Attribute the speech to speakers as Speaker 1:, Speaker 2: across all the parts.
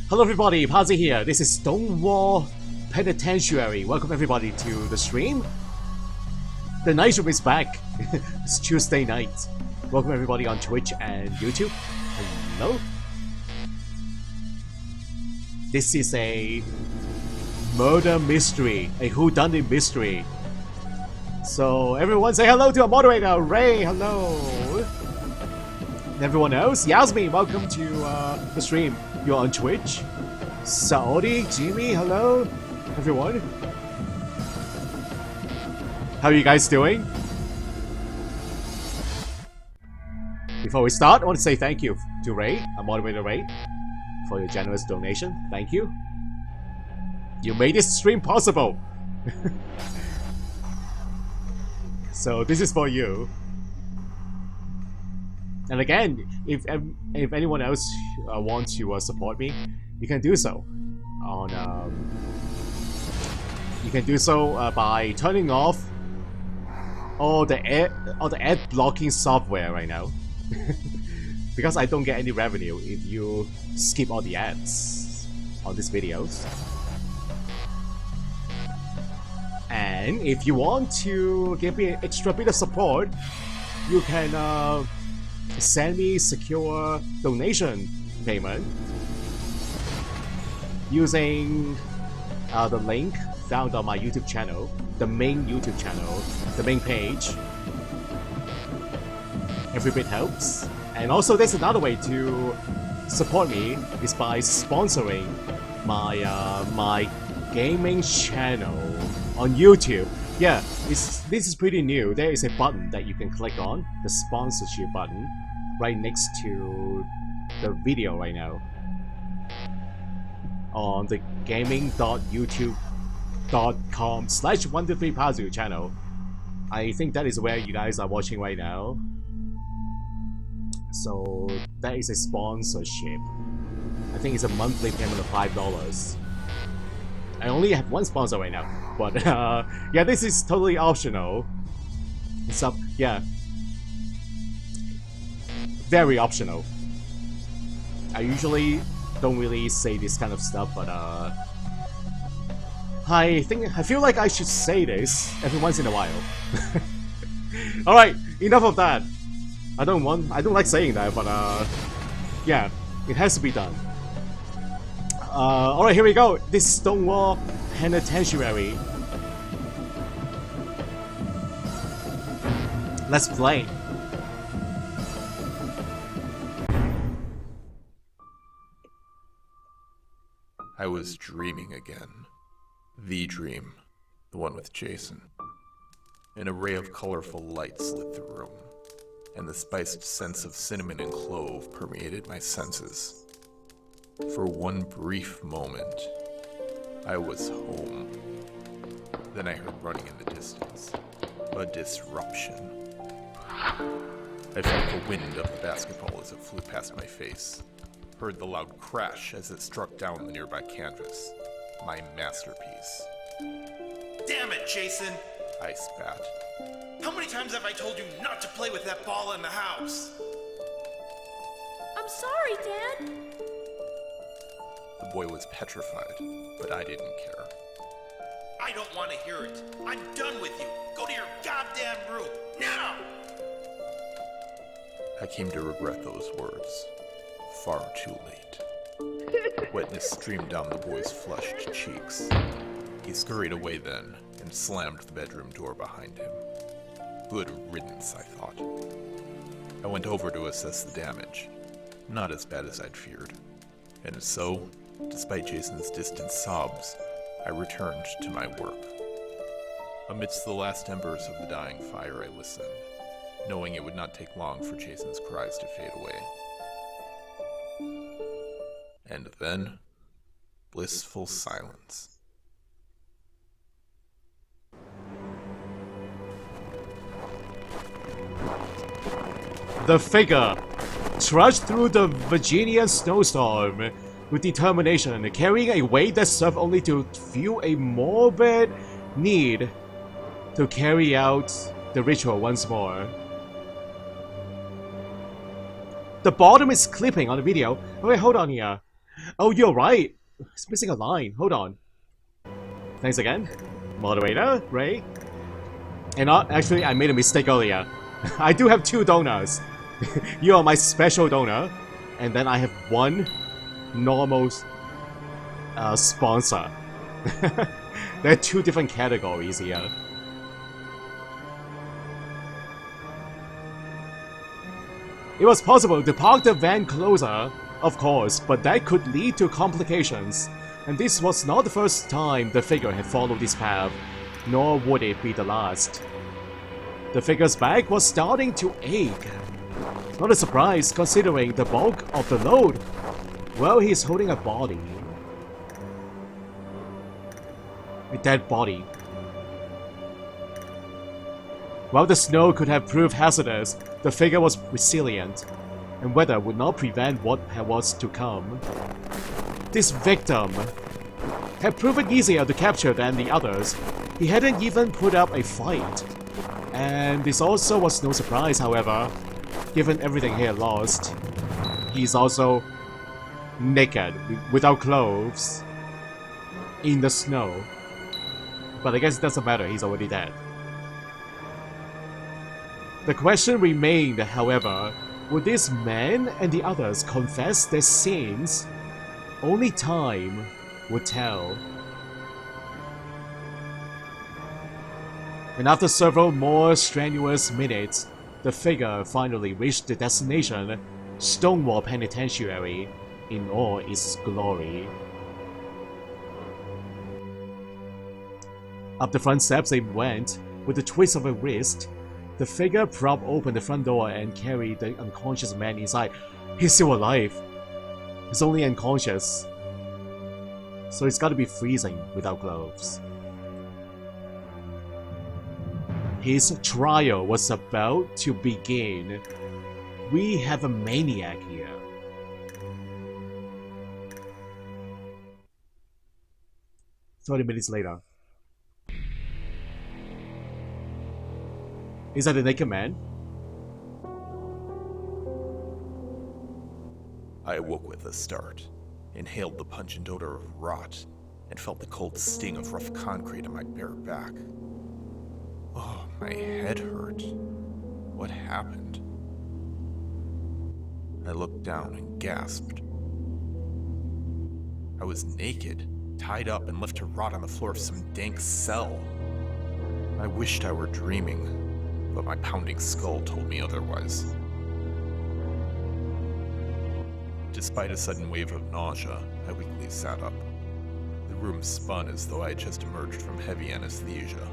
Speaker 1: Hello everybody, Pazzy here. This is Stonewall Penitentiary. Welcome everybody to the stream. The night room is back. It's Tuesday night. Welcome everybody on Twitch and YouTube. Hello. This is a murder mystery, a whodunit mystery. So everyone say hello to our moderator, Ray. Hello. And everyone else, Yasmin, welcome to the stream. You're on Twitch. Saudi, Jimmy, hello, everyone. How are you guys doing? Before we start, I want to say thank you to Ray, our moderator Ray, for your generous donation. Thank you. You made this stream possible. So this is for you. And again, if anyone else wants to support me, you can do so on by turning off all the ad blocking software right now. Because I don't get any revenue if you skip all the ads on these videos. And if you want to give me an extra bit of support, you can send me secure donation payment using the link found on my YouTube channel, the main YouTube channel, the main page. Every bit helps. And also there's another way to support me is by sponsoring my my gaming channel on YouTube. Yeah, this is pretty new. There is a button that you can click on, the sponsorship button, right next to the video right now. On the gaming.youtube.com/123pazu channel. I think that is where you guys are watching right now. So that is a sponsorship. I think it's a monthly payment of $5. I only have one sponsor right now, but yeah, this is totally optional. It's up, yeah, very optional. I usually don't really say this kind of stuff, but I feel like I should say this every once in a while. All right, enough of that. I don't like saying that, but yeah, it has to be done. All right, here we go. This is Stonewall Penitentiary. Let's play.
Speaker 2: I was dreaming again. The dream. The one with Jason. An array of colorful lights lit the room, and the spiced scents of cinnamon and clove permeated my senses. For one brief moment, I was home. Then I heard running in the distance. A disruption. I felt the wind of the basketball as it flew past my face. Heard the loud crash as it struck down the nearby canvas. My masterpiece.
Speaker 3: Damn it, Jason!
Speaker 2: I spat.
Speaker 3: How many times have I told you not to play with that ball in the house?
Speaker 4: I'm sorry, Dad.
Speaker 2: The boy was petrified, but I didn't care.
Speaker 3: I don't want to hear it. I'm done with you. Go to your goddamn room, now!
Speaker 2: I came to regret those words. Far too late. Wetness streamed down the boy's flushed cheeks. He scurried away then, and slammed the bedroom door behind him. Good riddance, I thought. I went over to assess the damage. Not as bad as I'd feared. And so, despite Jason's distant sobs, I returned to my work. Amidst the last embers of the dying fire, I listened, knowing it would not take long for Jason's cries to fade away. And then, blissful silence.
Speaker 1: The figure trudged through the Virginia snowstorm with determination, carrying a weight that served only to fuel a morbid need to carry out the ritual once more. The bottom is clipping on the video. Okay, hold on here. Oh, you're right. It's missing a line. Hold on. Thanks again. Moderator, Ray. And actually, I made a mistake earlier. I do have 2 donors. You are my special donor. And then I have 1 normal sponsor. There are 2 different categories here. It was possible to park the van closer, of course, but that could lead to complications. And this was not the first time the figure had followed this path, nor would it be the last. The figure's back was starting to ache. Not a surprise, considering the bulk of the load. Well, he's holding a body. A dead body. While the snow could have proved hazardous, the figure was resilient, and weather would not prevent what was to come. This victim had proven easier to capture than the others. He hadn't even put up a fight. And this also was no surprise, however, given everything he had lost. He's also naked, without clothes, in the snow. But I guess it doesn't matter, he's already dead. The question remained, however, would this man and the others confess their sins? Only time would tell. And after several more strenuous minutes, the figure finally reached the destination, Stonewall Penitentiary, in all its glory. Up the front steps they went, with a twist of a wrist. The figure propped open the front door and carried the unconscious man inside. He's still alive. He's only unconscious. So he's gotta be freezing without gloves. His trial was about to begin. We have a maniac here. "30 minutes later. Is that a naked man?
Speaker 2: I awoke with a start, inhaled the pungent odor of rot, and felt the cold sting of rough concrete on my bare back. Oh, my head hurt. What happened? I looked down and gasped. I was naked, tied up and left to rot on the floor of some dank cell. I wished I were dreaming, but my pounding skull told me otherwise. Despite a sudden wave of nausea, I weakly sat up. The room spun as though I had just emerged from heavy anesthesia.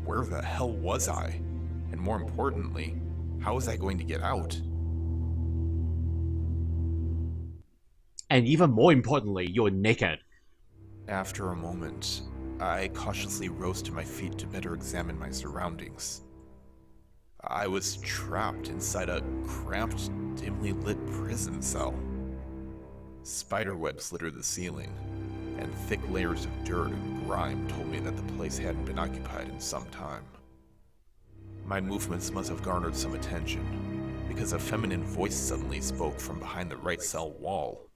Speaker 2: Where the hell was I? And more importantly, how was I going to get out?
Speaker 1: And even more importantly, you're naked.
Speaker 2: After a moment, I cautiously rose to my feet to better examine my surroundings. I was trapped inside a cramped, dimly lit prison cell. Spiderwebs littered the ceiling, and thick layers of dirt and grime told me that the place hadn't been occupied in some time. My movements must have garnered some attention, because a feminine voice suddenly spoke from behind the right cell wall.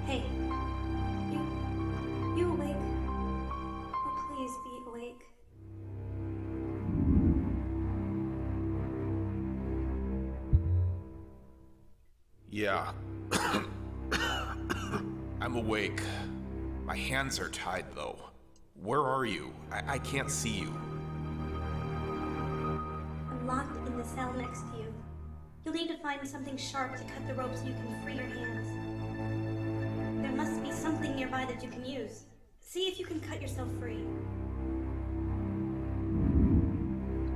Speaker 5: Hey, you awake? Oh, please be awake.
Speaker 2: Yeah. I'm awake. My hands are tied, though. Where are you? I can't see you.
Speaker 5: I'm locked in the cell next to you. You'll need to find something sharp to cut the rope so you can free your hands. There must be something nearby that you can use. See if you can cut yourself free.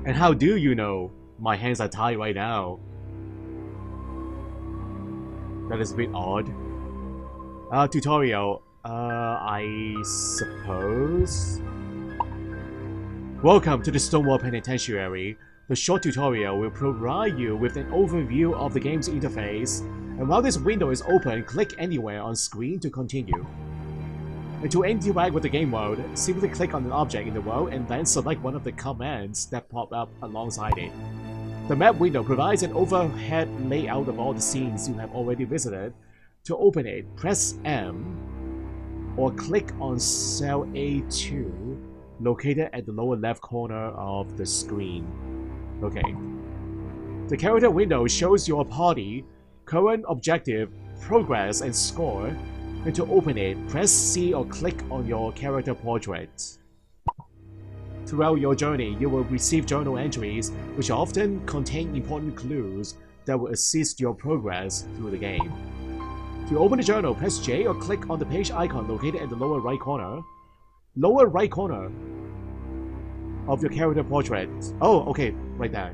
Speaker 1: And how do you know my hands are tied right now? That is a bit odd. Tutorial. I suppose? Welcome to the Stonewall Penitentiary. The short tutorial will provide you with an overview of the game's interface, and while this window is open, click anywhere on screen to continue. And to interact with the game world, simply click on an object in the world and then select one of the commands that pop up alongside it. The map window provides an overhead layout of all the scenes you have already visited. To open it, press M or click on cell A2 located at the lower left corner of the screen. Okay. The character window shows your party, current objective, progress, and score. And to open it, press C or click on your character portrait. Throughout your journey, you will receive journal entries which often contain important clues that will assist your progress through the game. To open the journal, press J or click on the page icon located at the lower right corner. Lower right corner of your character portrait. Oh, okay, right there.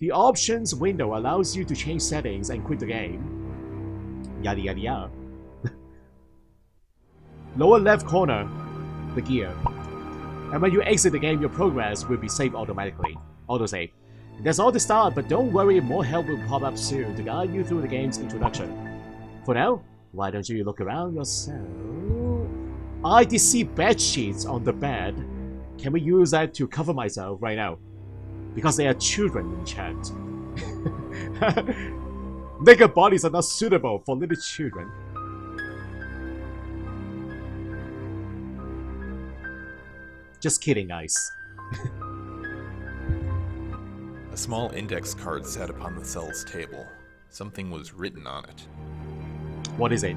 Speaker 1: The options window allows you to change settings and quit the game. Yada yada yada. Lower left corner, the gear. And when you exit the game, your progress will be saved automatically. Autosave. That's all to start, but don't worry, more help will pop up soon to guide you through the game's introduction. For now, why don't you look around yourself? I did see bed sheets on the bed. Can we use that to cover myself right now? Because there are children in chat. Naked bodies are not suitable for little children. Just kidding, guys.
Speaker 2: A small index card sat upon the cell's table. Something was written on it.
Speaker 1: What is it?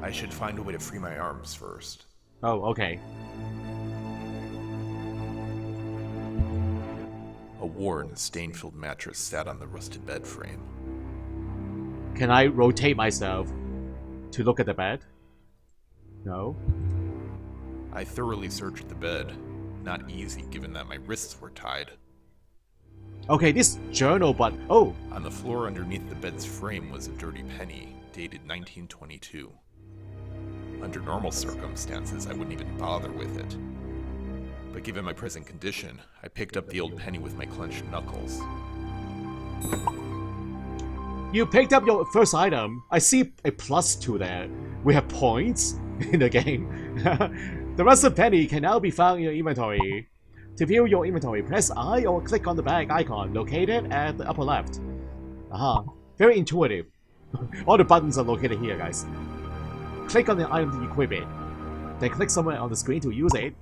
Speaker 2: I should find a way to free my arms first.
Speaker 1: Oh, okay.
Speaker 2: A worn, stain-filled mattress sat on the rusted bed frame.
Speaker 1: Can I rotate myself to look at the bed? No.
Speaker 2: I thoroughly searched the bed. Not easy, given that my wrists were tied.
Speaker 1: Okay, this journal, but oh!
Speaker 2: On the floor underneath the bed's frame was a dirty penny, dated 1922. Under normal circumstances, I wouldn't even bother with it. But given my present condition, I picked up the old penny with my clenched knuckles.
Speaker 1: You picked up your first item. I see a +2 there. We have points in the game. The rusted penny can now be found in your inventory. To view your inventory, press I or click on the bag icon located at the upper left. Aha, very intuitive. All the buttons are located here, guys. Click on the item to equip it. Then click somewhere on the screen to use it.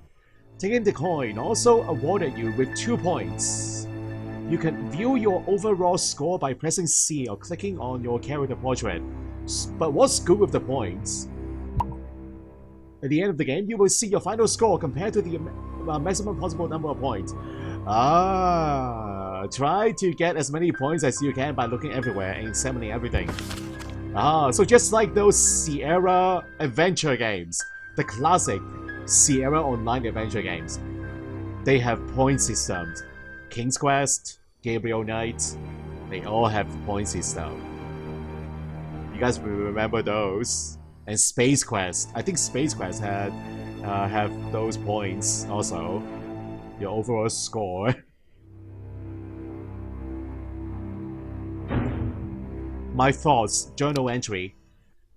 Speaker 1: Taking the coin also awarded you with 2 points. You can view your overall score by pressing C or clicking on your character portrait. But what's good with the points? At the end of the game, you will see your final score compared to the maximum possible number of points. Try to get as many points as you can by looking everywhere and examining everything. So just like those Sierra adventure games, the classic Sierra Online adventure games, they have point systems. King's Quest, Gabriel Knight, they all have point system. You guys will remember those. And Space Quest. I think Space Quest had have those points also. Your overall score. My thoughts, journal entry.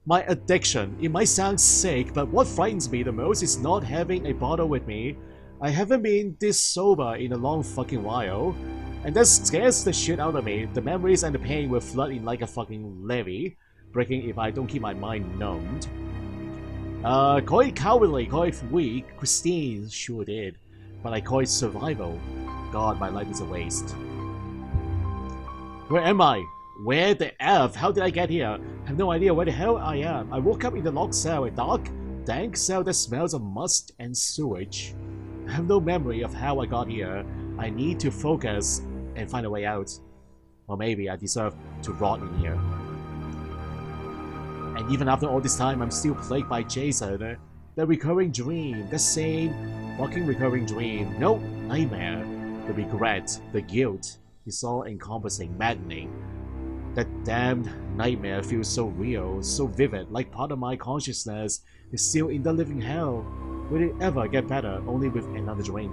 Speaker 1: My addiction. It might sound sick, but what frightens me the most is not having a bottle with me. I haven't been this sober in a long fucking while. And that scares the shit out of me. The memories and the pain will flood in like a fucking levee. Breaking if I don't keep my mind numbed. Call it cowardly, call it weak. Christine sure did. But I call it survival. God, my life is a waste. Where am I? Where the F? How did I get here? I have no idea where the hell I am. I woke up in the locked cell, a dark, dank cell that smells of must and sewage. I have no memory of how I got here. I need to focus and find a way out. Or maybe I deserve to rot in here. And even after all this time, I'm still plagued by Jason. The recurring dream. The same fucking recurring dream. No nightmare. The regret. The guilt. It's all encompassing, maddening. That damned nightmare feels so real, so vivid, like part of my consciousness is still in the living hell. Will it ever get better, only with another drink?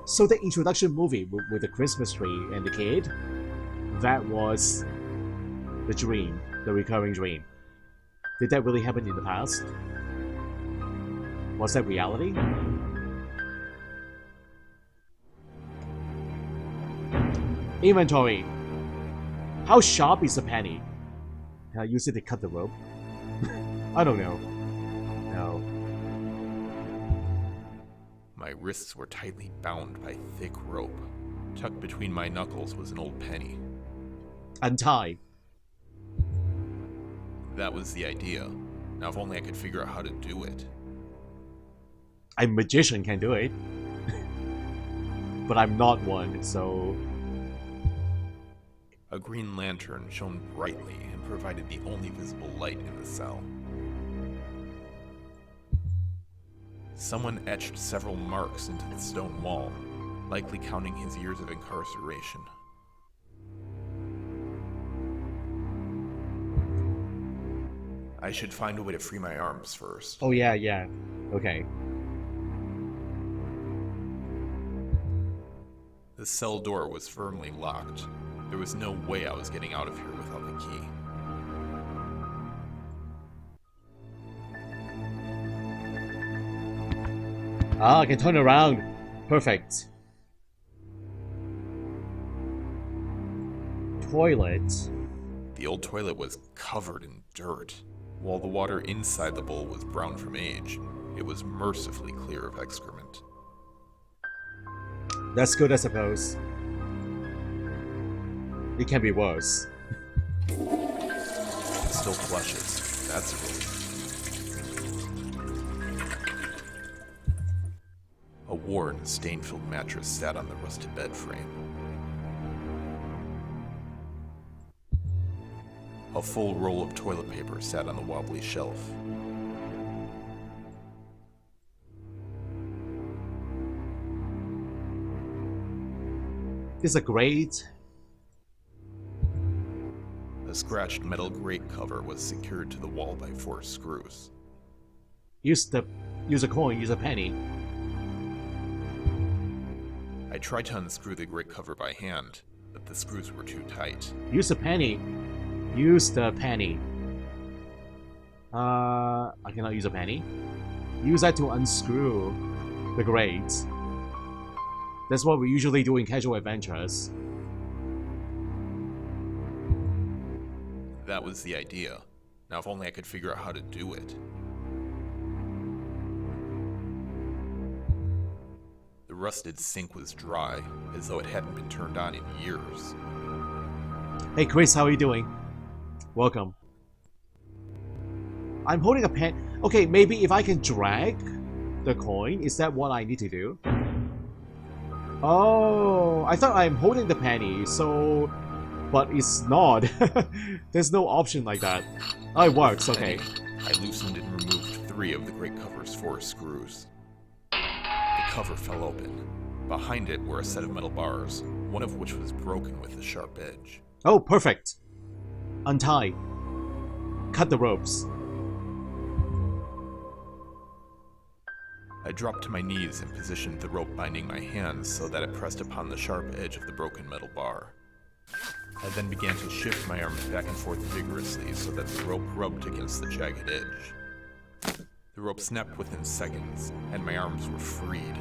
Speaker 1: So the introduction movie with the Christmas tree and the kid, that was the dream, the recurring dream. Did that really happen in the past? Was that reality? Inventory. How sharp is a penny? Can I use it to cut the rope? I don't know. No.
Speaker 2: My wrists were tightly bound by thick rope. Tucked between my knuckles was an old penny.
Speaker 1: Untie.
Speaker 2: That was the idea. Now if only I could figure out how to do it.
Speaker 1: A magician can do it. But I'm not one, so...
Speaker 2: A green lantern shone brightly and provided the only visible light in the cell. Someone etched several marks into the stone wall, likely counting his years of incarceration. I should find a way to free my arms first.
Speaker 1: Oh yeah. Okay.
Speaker 2: The cell door was firmly locked. There was no way I was getting out of here without the key.
Speaker 1: Ah, I can turn around. Perfect. Toilet.
Speaker 2: The old toilet was covered in dirt. While the water inside the bowl was brown from age, it was mercifully clear of excrement.
Speaker 1: That's good, I suppose. It can be worse.
Speaker 2: It still flushes. That's good. A worn, stain-filled mattress sat on the rusted bed frame. A full roll of toilet paper sat on the wobbly shelf.
Speaker 1: This is a grate.
Speaker 2: A scratched metal grate cover was secured to the wall by 4 screws.
Speaker 1: Use a coin, use a penny.
Speaker 2: I tried to unscrew the grate cover by hand, but the screws were too tight.
Speaker 1: Use a penny. Use the penny. I cannot use a penny. Use that to unscrew the grate. That's what we usually do in casual adventures.
Speaker 2: That was the idea. Now if only I could figure out how to do it. The rusted sink was dry, as though it hadn't been turned on in years.
Speaker 1: Hey Chris, how are you doing? Welcome. I'm holding a pen. Okay, maybe if I can drag the coin, is that what I need to do? Oh, I thought I'm holding the penny, so... But it's not. There's no option like that. Oh, it works, okay.
Speaker 2: I loosened and removed 3 of the grate cover's 4 screws. The cover fell open. Behind it were a set of metal bars, one of which was broken with a sharp edge.
Speaker 1: Oh, perfect. Untie. Cut the ropes.
Speaker 2: I dropped to my knees and positioned the rope binding my hands so that it pressed upon the sharp edge of the broken metal bar. I then began to shift my arms back and forth vigorously so that the rope rubbed against the jagged edge. The rope snapped within seconds, and my arms were freed.